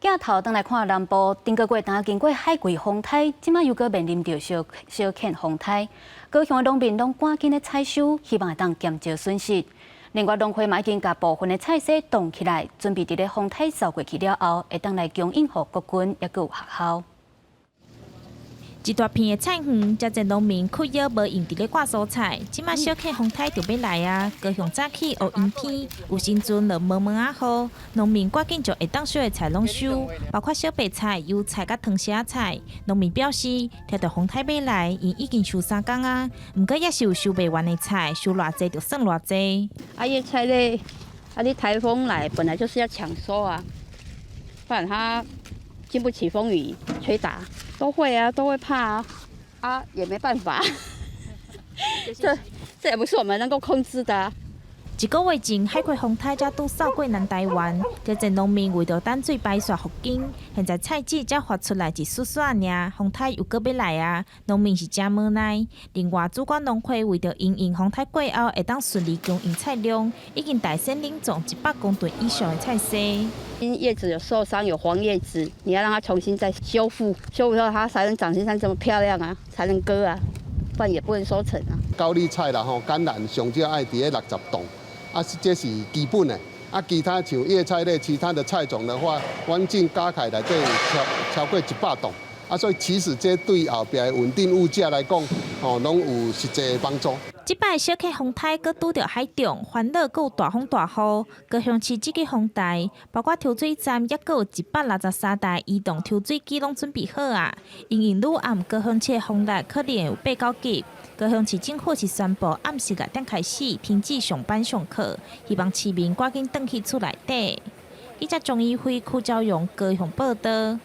镜头转来看南部，顶个月刚经过海葵风台，即马又搁面临着小犬风台，高雄的农民拢赶紧的采收，希望会当减少损失。另外，农会嘛已经把部分的菜色冻起来，准备伫咧风台扫过去了后，会当来供应予国军也搁有学校。一大片的菜园，遮侪农民苦腰无用伫咧挂蔬菜，即马小客风台就要来啊！高雄早起乌阴天，有时阵就蒙蒙啊雨，农民赶紧就会当收的菜拢收，包括小白菜、油菜甲汤虾菜。农民表示，听到风台要来，因已经收3工啊，毋过也是有收袂完的菜，收偌济就算偌济。叶菜嘞，你台风来本来就是要抢收啊，不然它经不起风雨吹打。都会啊，都会怕啊，也没办法，这也不是我们能够控制的啊。一个月前，海葵风台才拄扫过南台湾，遮侪农民为着等水排刷复经，现在菜籽才发出来一丝丝尔，风台又搁要来啊，农民是真无奈。另外，主管农会为着因应风台过后会当顺利供应菜量，已经大先领种100公吨以上的菜色。因叶子有受伤，有黄叶子，你要让它重新再修复，修复后它才能长成像这么漂亮啊，才能割啊，不然也不能收成啊。高丽菜啦吼，橄榄上少爱伫咧60栋。这是基本的。其他像叶菜类、其他的菜种的话，环境加起来都有超过100栋。所以其实这对后边的稳定物价来讲，拢有实际的帮助。即摆小客风台搁拄着海中，烦恼搁有大风大雨。高雄市这个风台，包括抽水站，也搁有163台移动抽水机拢准备好啊。因应愈暗，高雄市的风力可能有8、9级。高雄市政府是宣布暗时6点开始停止上班上课，希望市民赶紧返去厝内底。记者钟义辉、邱昭荣高雄报道。